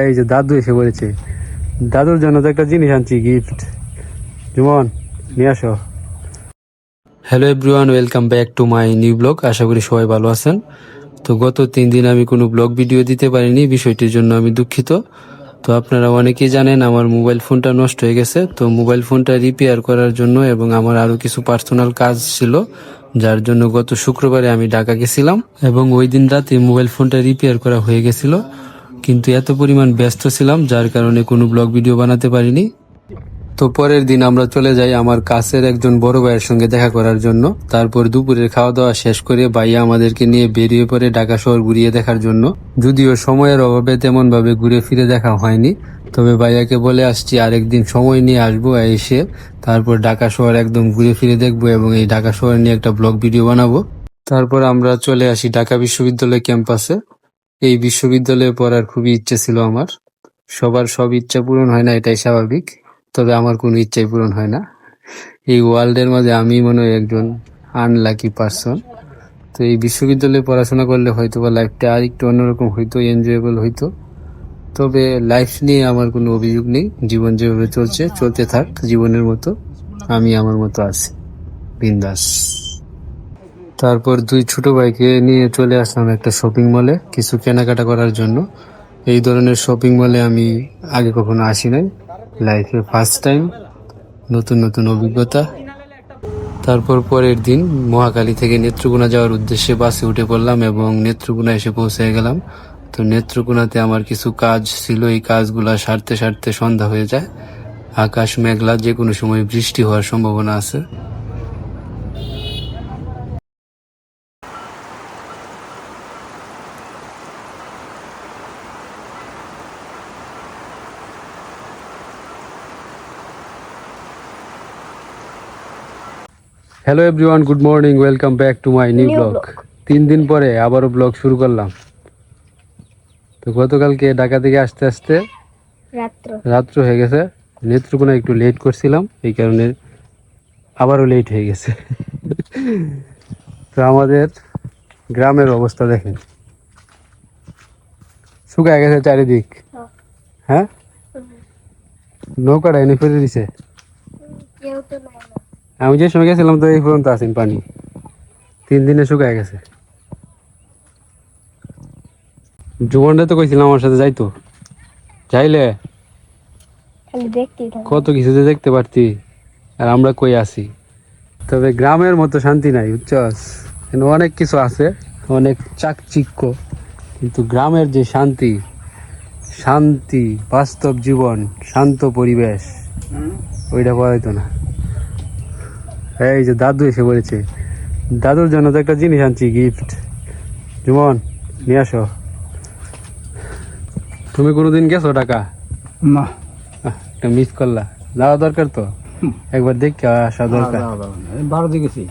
এই যে দাদু এসে পড়েছে, দাদুর জন্য তো একটা জিনিস আনছি, গিফট। জুমন, নিয়ে আসো। Hello everyone, welcome back to my new blog. আশা করি সবাই ভালো আছেন। তো গত 3 দিন আমি কোনো ব্লগ ভিডিও দিতে পারিনি, বিষয়টির জন্য আমি দুঃখিত। তো আপনারা অনেকেই জানেন আমার মোবাইল ফোনটা নষ্ট হয়ে গেছে। তো মোবাইল ফোনটা রিপেয়ার করার জন্য এবং আমার আরো কিছু পার্সোনাল কাজ ছিল, যার জন্য গত শুক্রবারে আমি ঢাকা গেছিলাম এবং ওই দিন রাতে মোবাইল ফোনটা রিপেয়ার করা হয়ে গেছিল। কিন্তু এত পরিমাণ ব্যস্ত ছিলাম যার কারণে কোনো ব্লগ ভিডিও বানাতে পারিনি। তো পরের দিন আমরা চলে যাই আমার কাছের একজন বড় ভাইয়ের সঙ্গে দেখা করার জন্য। তারপর দুপুরের খাওয়া দাওয়া শেষ করে ভাইয়া আমাদেরকে নিয়ে বেরিয়ে পড়ে ঢাকা শহর ঘুরিয়ে দেখার জন্য। যদিও সময়ের অভাবে তেমন ভাবে ঘুরে ফিরে দেখা হয়নি, তবে ভাইয়াকে বলে আসছি আরেকদিন সময় নিয়ে আসবো, এসে তারপর ঢাকা শহর একদম ঘুরে ফিরে দেখবো এবং এই ঢাকা শহর নিয়ে একটা ব্লগ ভিডিও বানাবো। তারপর আমরা চলে আসি ঢাকা বিশ্ববিদ্যালয় ক্যাম্পাসে। এই বিশ্ববিদ্যালয়ে পড়ার খুবই ইচ্ছে ছিল আমার। সবার সব ইচ্ছা পূরণ হয় না, এটাই স্বাভাবিক। তবে আমার কোনো ইচ্ছাই পূরণ হয় না। এই ওয়ার্ল্ডের মাঝে আমি মনে হয় একজন আনলাকি পার্সন। তো এই বিশ্ববিদ্যালয়ে পড়াশোনা করলে হয়তো বা লাইফটা আর একটু অন্যরকম হইতো, এনজয়েবল হইতো। তবে লাইফ নিয়ে আমার কোনো অভিযোগ নেই। জীবন যেভাবে চলছে চলতে থাক জীবনের মতো, আমি আমার মতো আছি, বিন্দাস। তারপর দুই ছোট ভাইকে নিয়ে চলে আসলাম একটা শপিং মলে কিছু কেনাকাটা করার জন্য। এই ধরনের শপিং মলে আমি আগে কখনো আসি নাই, লাইফে ফার্স্ট টাইম, নতুন নতুন অভিজ্ঞতা। তারপর পরের দিন মহাখালী থেকে নেত্রকোনা যাওয়ার উদ্দেশ্যে বাসে উঠে পড়লাম এবং নেত্রকোনা এসে পৌঁছে গেলাম। তো নেত্রকোনাতে আমার কিছু কাজ ছিল, এই কাজগুলা সারতে সারতে সন্ধ্যা হয়ে যায়। আকাশ মেঘলা, যে কোনো সময় বৃষ্টি হওয়ার সম্ভাবনা আছে। Hello everyone, good morning, welcome back to my new blog. 3 দিন পরে আবারও ব্লগ শুরু করলাম। তো গতকালকে ঢাকা থেকে আসতে আসতে রাত্র হয়ে গেছে। নেত্রকোনা একটু লেট করছিলাম, এই কারণে আবারও লেট হয়ে গেছে। তো আমাদের গ্রামের অবস্থা দেখেন, শুকায় গেছে চারিদিক। হ্যাঁ, নৌকাটা এনে ফেলে দিছে। আমি যে সময় গেছিলাম তো এই পর্যন্ত আসেন পানি, 3 দিনে শুকায় গেছে। জুবনটা তো কইছিলাম আমার সাথে যাইতো, যাইলে কত কিছু যে দেখতে পারতি, আর আমরা কই আছি। তবে গ্রামের মতো শান্তি নাই, বুঝছস। অনেক কিছু আছে, অনেক চাকচিক্য, কিন্তু গ্রামের যে শান্তি, শান্তি, বাস্তব জীবন, শান্ত পরিবেশ, ওইটা পাওয়া যেত না। এই যে দাদু এসে পড়েছে, দাদুর জন্য তো একটা জিনিস আনছি, গিফট। জুমন, নিয়ে আসো। তুমি কোনোদিন গেছো ঢাকা? না, একটা মিস করলা, যাওয়া দরকার তো, একবার দেখে আসা দরকার। 12 দিয়ে গেছি।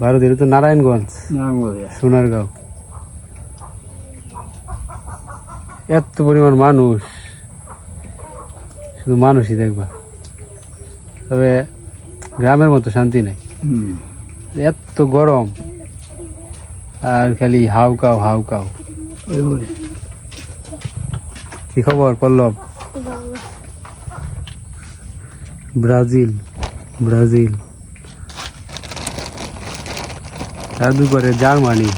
12 দিনে তো নারায়ণগঞ্জ, সোনারগাঁও, এত পরিমাণ মানুষ, শুধু মানুষই দেখবা। তবে গ্রামের মতো শান্তি নেই, এত গরম আর খালি হাউকাও হাউকাও। কি খবর পল্লব? ব্রাজিল, ব্রাজিল, তার পরে জার্মানি,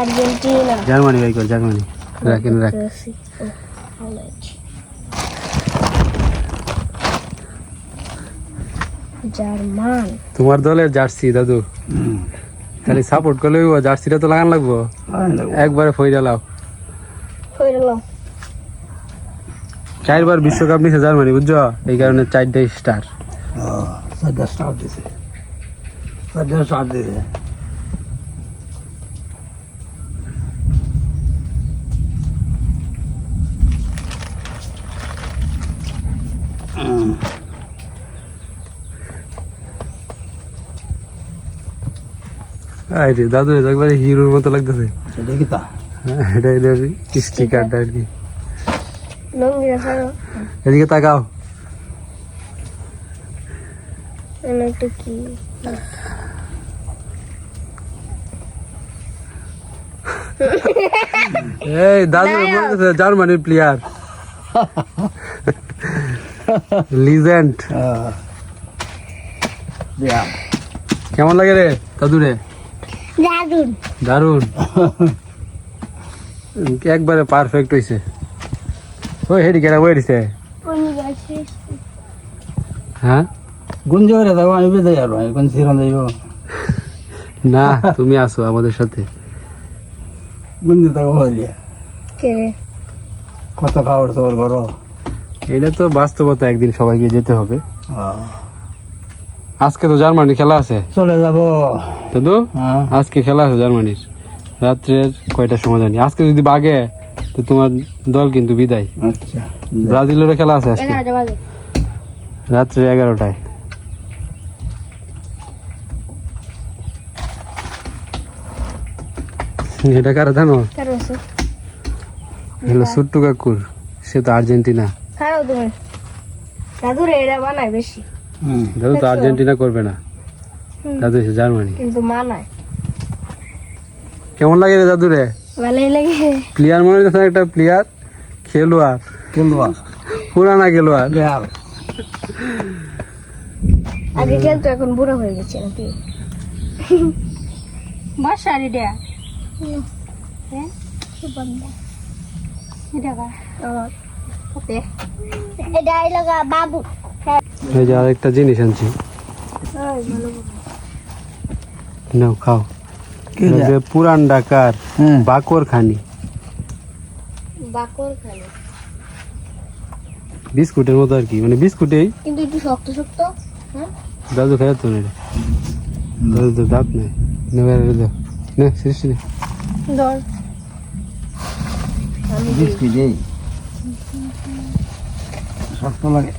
আর্জেন্টিনা, জার্মানি ভাই কর, জার্মানি রাখেন রাখ। জার্মান। তোমার দলের জার্সি দাদু, খালি সাপোর্ট করলে জার্সিটা তো লাগান লাগবো, একবারে ফইরা লাও। 4বার বিশ্বকাপ নিছে জার্মানি, বুঝছো, এই কারণে 4টাই স্টার। 4টা স্টার দিছে, 4টা স্টার দিছে। আরে দাদু একবারে হিরোর মতো লাগতেছে। সেটা কি তা? এটা স্টিকারটা আর কি। লঙ্গিটা ছাড়ো, এদিকে তাকাও। এটা কি? এই দাদু বলতেছে জার্মানির প্লেয়ার, লিজেন্ড। ব্রিয়ান কেমন লাগে রে দাদু রে? দারুন। দারুন, একবারে পারফেক্ট হইছে। ওই হেডি কেরা বই দিছে। কোন গাছে? হ্যাঁ গুঞ্জ করে যাবো, আমি বেঁধে যাবো, আমি কোন সিরান যাইব। না, তুমি আসো আমাদের সাথে। গুঞ্জ থাকবো হইলে কে রে? কত খাবার সবার করো। এটা তো বাস্তবতা, একদিন সবাইকে যেতে হবে। আজকে তো জার্মানির খেলা আছে চলে যাবো। দাদু, হ্যাঁ আজকে খেলা আছে জার্মানির, রাত্রের কয়টার সময় জানি। আজকে যদি বাগে তো তোমার দল কিন্তু বিদায়। আচ্ছা ব্রাজিলেরও খেলা আছে আজকে 11টা বাজে। রাত্রে 11টায়। এটা কারা জানো? কারো আছে? হলো সুট্টু কাকুর, সে তো আর্জেন্টিনা। খাও তুমি। দাদু রে এরা বানায় বেশি, দাদু তো আর্জেন্টিনা করবে না, হুম। দাদু এসে জার্মানি। কিন্তু মানায় কেমন লাগে রে দাদু রে? ভালোই লাগে। প্লেয়ার মনে হচ্ছে একটা প্লেয়ার, খেলোয়াড়, খেলবা পুরানা খেলোয়াড়। ব্রিয়ান আগে খেলতো, এখন বুড়ো হয়ে গেছে নাকি? বাসারি দেয়া হ্যাঁ কি বন্ধ এটা কা ওতে এটা লাগা বাবু। এই যে আরেকটা জিনিস আনছি, ওই ভালো নাও খাও। কি এটা যে পুরান ঢাকার বাকর খানি, বাকর খালি বিস্কুটের মতো আর কি, মানে বিস্কুটেই। কিন্তু একটু শক্ত শক্ত। হ্যাঁ দাদু খাই তো না রে, দাদু তো দাঁত নেই। নেবে নে সৃষ্টি নে। ধর আমি দিই। বিস্কুট দেই, শক্ত লাগে।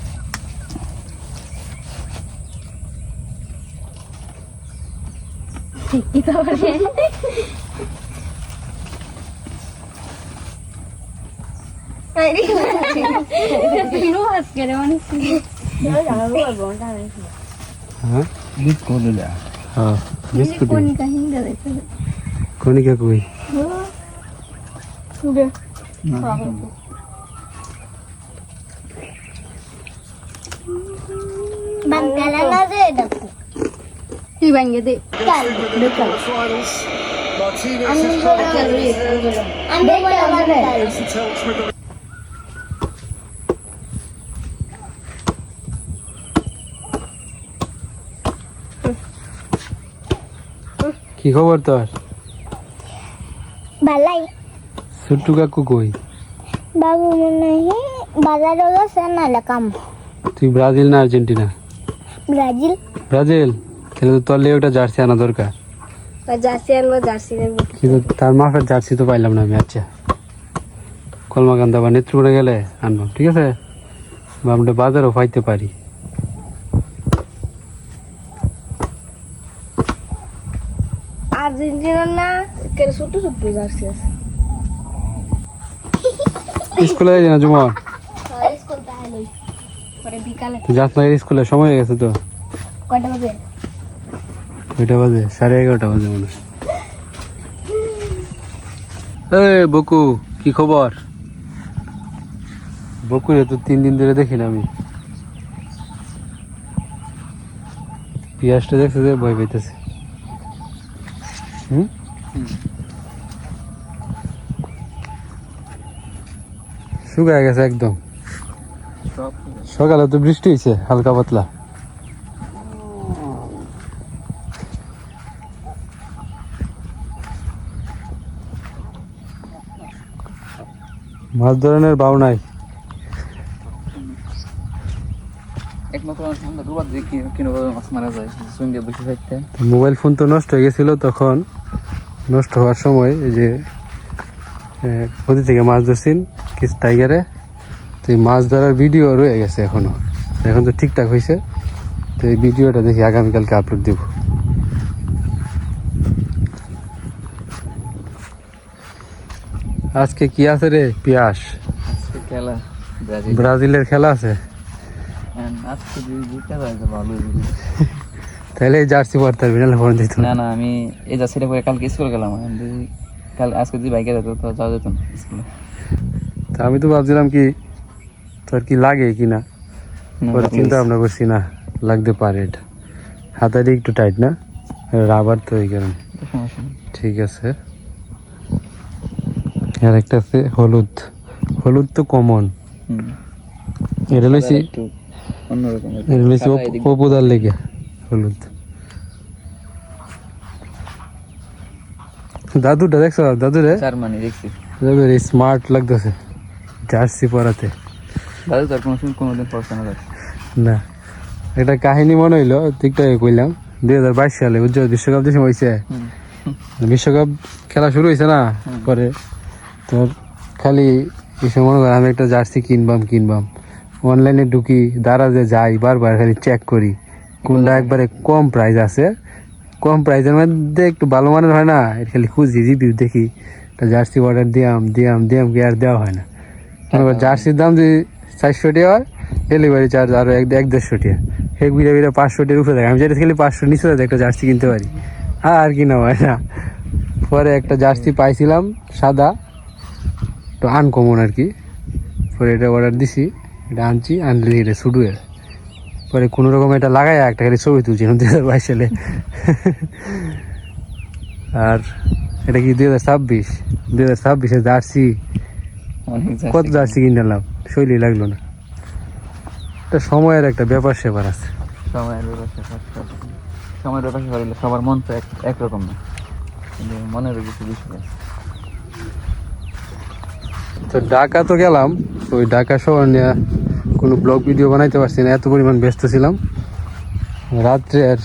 কি তাহলে আরে বিনো আজকে রে মানে হ্যাঁ বিস্কুট দিলা হ্যাঁ বিস্কুট। কোন কাহিনী দেখতে কনিকা কই? দে বাঙ্গালা না দে দেখো তুই বাঙ্গে দে কাল দেখাল আমি বলে ক্যালোরি আমি বলে আমাদের কি খবর তোর? ভালাই সুট্টু কাকু কই? বাবু মনে হয় বাজারে গেছে না কাম। তুই ব্রাজিল না আর্জেন্টিনা? ব্রাজিল। ব্রাজিল তাহলে তো তোর লেগে ওটা জার্সি আনা দরকার। জার্সি আনবো, জার্সি নেবো কিন্তু তার মাফের জার্সি তো পাইলাম না আমি। আচ্ছা কলমাকান্দা বা নেত্রকোনা গেলে আনবো, ঠিক আছে? বা আমরা বাজারও পাইতে পারি। আর্জেন্টিনা না কেন ছোট ছোট জার্সি আছে। স্কুলে যাই না জুমন? স্কুল তাহলে পরে বিকালে তুই যাস না স্কুলে? সময় হয়ে গেছে তো। কয়টা বাজে? কয়টা বাজে? 11:30 বাজে মনে হয়। এই বকু, কি খবর? বকু তো 3 দিন ধরে দেখি না আমি। পিয়াসটা দেখছে যে ভয় পাইতেছে। শুকায় গেছে একদম। সকালে তো বৃষ্টি হয়েছে হালকা পাতলা। মাছ ধরনের বাউ নাই। মোবাইল ফোন তো নষ্ট হয়ে গেছিল তখন। নষ্ট হওয়ার সময় এই যে নদী থেকে মাছ ধরছেন কিস টাইগারে, তো এই মাছ ধরার ভিডিও রয়ে গেছে এখনো। এখন তো ঠিকঠাক হয়েছে, তো এই ভিডিওটা দেখি আগামীকালকে আপলোড দেব। আজকে কি আছে রে পিয়াস? খেলা ব্রাজিলের খেলা আছে, তাহলে এই জার্সি পরতে পারবি, নাহলে ফোন দিত না না, আমি এই জার্সিটা পরে কালকে স্কুল গেলাম। কাল আজকে যদি বাইকে যেত তো যাওয়া যেত না স্কুলে। তা আমি তো ভাবছিলাম কি তোর কি লাগে কিনা, পরে চিন্তা ভাবনা করছি না লাগতে পারে, এটা হাতাটা একটু টাইট না, রাবার তো এই কারণে। সমস্যা নেই। ঠিক আছে। আর একটা আছে হলুদ, হলুদ তো কমন, হুম। এটা লইছি, একটু অন্যরকম এটা লইছি অপুদার লেগে হলুদ। দাদুটা দেখছো, দাদুরে জার্মানি দেখছি। দাদুরে স্মার্ট লাগতেছে জার্সি পরাতে। দাদু তার কোনোদিন পড়ছে না যাচ্ছে না, একটা কাহিনী মনে হইলো, টিকটকে কইলাম 2022 সালে উজ্জ্বল বিশ্বকাপ যে সময় হয়েছে, বিশ্বকাপ খেলা শুরু হয়েছে না, পরে তোর খালি এসে মনে কর আমি একটা জার্সি কিনবাম অনলাইনে ঢুকি, দাঁড়াতে যাই বারবার খালি চেক করি কোনটা একবারে কম প্রাইস আছে, কম প্রাইসের মধ্যে একটু ভালো মানের হয় না, এর খালি খুঁজি রিভিউ দেখি, একটা জার্সি অর্ডার দিয়াম কি আর দেওয়া হয় না। মনে কর জার্সির দাম যদি 400 টাকা হয়, ডেলিভারি চার্জ আরো 150 টাকা, হে ঘুরে 500 টাকার উপরে থাকে। আমি যেটা খালি 500 নিচে একটা জার্সি কিনতে পারি, আর কিনা হয় না। পরে একটা জার্সি পাইছিলাম সাদা, তো আনকমন আর কি, পরে এটা অর্ডার দিছি, এটা আনলে এটা শুধু পরে কোনো রকম এটা লাগাই একটা খালি ছবি তুলছি 2022 সালে। আর এটা কি 2026 জার্সি, অনেক কত জার্সি কিনলাম শৈলী লাগলো না। এটা সময়ের একটা ব্যাপার স্যাপার আছে। সময়ের ব্যাপারটা সময়ের ব্যাপার হলে সবার মন তো একরকম না, কিন্তু মনেরও কিছু বিষয় আছে। তো ঢাকা তো গেলাম, ওই ঢাকা শহর নিয়ে কোনো ব্লগ ভিডিও বানাইতে পারছি না, এত পরিমাণ ব্যস্ত ছিলাম। রাত্রের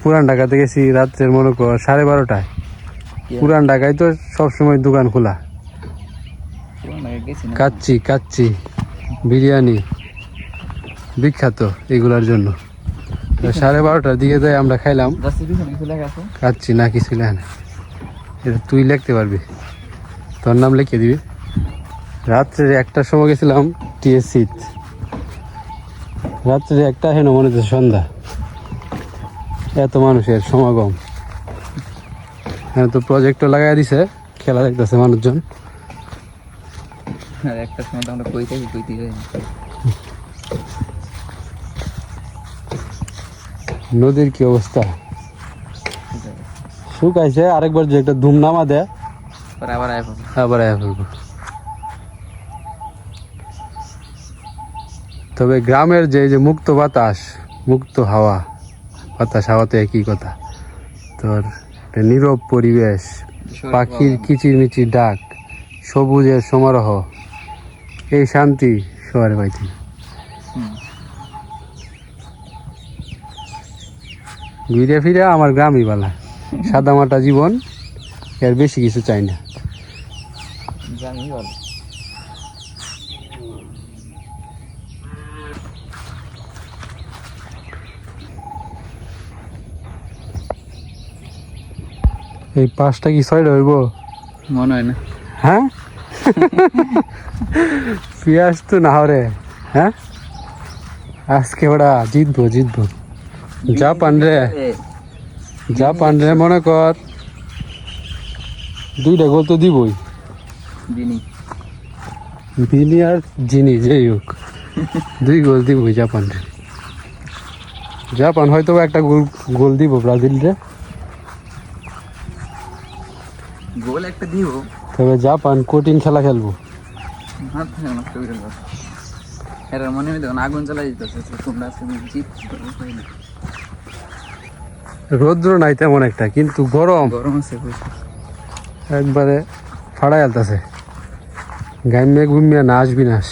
পুরান ঢাকাতে গেছি রাত্রের মনে কর 12:30টায়। পুরান ঢাকায় তো সবসময় দোকান খোলা, গেছি না কাচ্চি বিরিয়ানি বিখ্যাত এগুলার জন্য। 12:30টার দিকে যাই আমরা খাইলাম জার্সির পিছনে কিছু লেখা আছে? কাচ্চি না কিছু লেখা না, এটা তুই লিখতে পারবি, তোর নাম লিখে দিবি। রাত্রে 1টার সময় গেছিলাম টিএসসি, রাত্রে 1টা হেন মনে হচ্ছে সন্ধ্যা, এত মানুষের সমাগম। হ্যাঁ, তো প্রজেক্টও লাগাই দিছে, খেলা দেখতেছে মানুষজন। আর একটা সময় তো আমরা কইতে যাই। নদীর কি অবস্থা, শুকাইছে, আরেকবার যে একটা ধুম নামা দেয় পরে আবার আয় পাবো। আবার আয়া ফেলবো। তবে গ্রামের যে মুক্ত বাতাস, মুক্ত হাওয়া তো একই কথা। তোর একটা নীরব পরিবেশ, পাখির কিচিরমিচির ডাক, সবুজের সমারোহ, এই শান্তি শহরে পাইতি না। ঘুরে ফিরে আমার গ্রামই বালা, সাদামাটা জীবন, এর বেশি কিছু চাই না। জানি বল এই 5টা কি 6টা হইব মনে হয় না। হ্যাঁ? পিয়াস তো না হরে, হ্যাঁ আজকে ওরা জিতবো। জাপান রে মনে কর 2টা গোল তো দিবই, বিনি আর জিনি যেই হোক 2 গোল দিবই জাপান রে। জাপান হয়তো একটা গোল দিব ব্রাজিল রে, গোল একটা দিব, তবে জাপান কঠিন খেলা খেলবো। হাত থেকে নষ্ট করে দেবো। এরা মনে হয় তখন আগুন জ্বালাই দিতেছে, তোমরা আজকে জিত। রৌদ্র নাই তেমন একটা, কিন্তু গরম আছে একবারে ফাড়াই আলতাছে, গাইমে ঘুমিয়ে নাচ বিনাশ।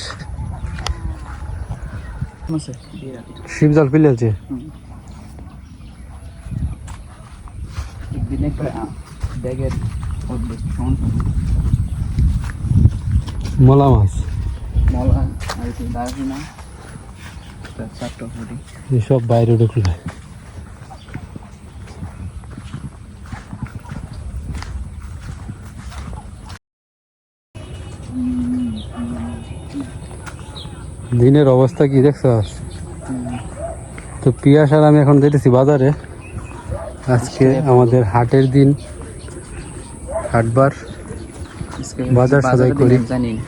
শিব জল পিলেছে একদিন একটা ব্যাগের মলা মাছ, মলা আর কি দারুনা চারটা ফুটি এসব বাইরে ঢুকলে। দিনের অবস্থা কি দেখছ? তো পিয়াস আর আমি এখন যেতেছি বাজারে, আজকে আমাদের হাটের দিন। হাটবার আজকে বাজার সদাই বাজারে করি। দিন জানি না।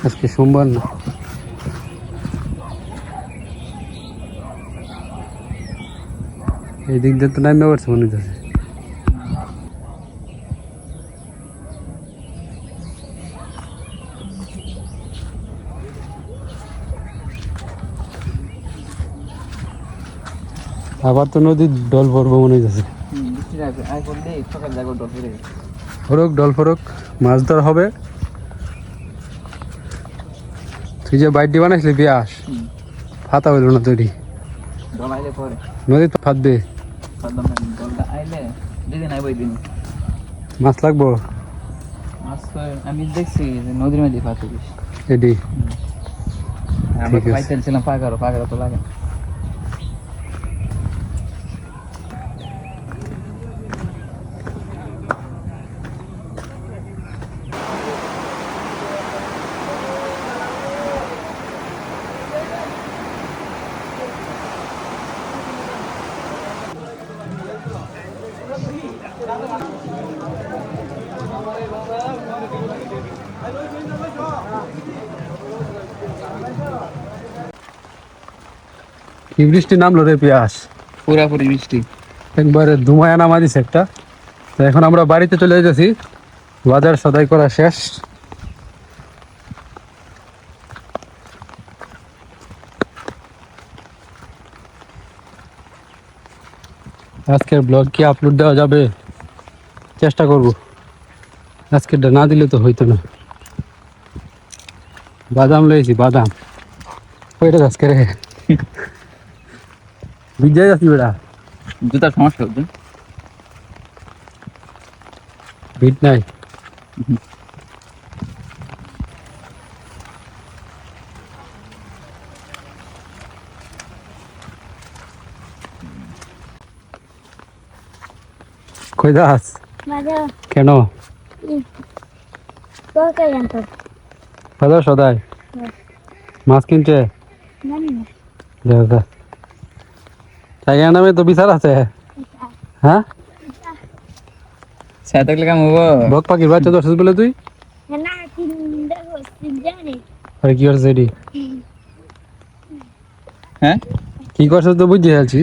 আজকে সোমবার না, এই দিক দিয়ে তো নামে পড়ছে মনে হচ্ছে। আবার তো নদীর ডল পড়বো মনে হচ্ছে। বৃষ্টি আসবে আই করলে সকাল জাগো ডর করে ফরক ডল ফরক মাছ ধর হবে। তুই যে বাইডি বানাইছিলি বিয়াস ফাতা হইল না তৈরি, ডল আইলে পরে নদী তো ফাটবে। পারলাম না ডলটা আইলে যেদিন আইব ওই দিন মাছ লাগবো মাছ তো আমি দেখছি যে নদীর মধ্যে ফাতে বেশি এডি। আমরা ঠিক আছে। পাইতেছিলাম পাকারও তো লাগে না। কি বৃষ্টি নামলো রে পিয়াস, পুরাপুরি বৃষ্টি একবারে ধুমায়া নামা দিছে একটা। তো এখন আমরা বাড়িতে চলে যেতেছি, বাজার সদাই করা শেষ। আজকের ব্লগ কি আপলোড দেওয়া যাবে, চেষ্টা করব। আজকেরটা না দিলে তো হইতো না। বাদাম লয়েছি, বাদাম ওইটা আজকে রে বিজয় যাচ্ছি বেড়া, জুতার সমস্যা হচ্ছে ভিট নাই। কই দাস বাজার কেন তোকে জানতো বাজার সদাই মাছ কিনছে জানি না দেখা টাইগার নামে তো বিচার আছে। হ্যাঁ ছায়া থাকলে কাম হবো বক পাখির বাচ্চা দর্শক বলে তুই না তিন দেখো তিন জানি আরে কি করছে এটি, হ্যাঁ কি করছে তো বুঝতে আছি।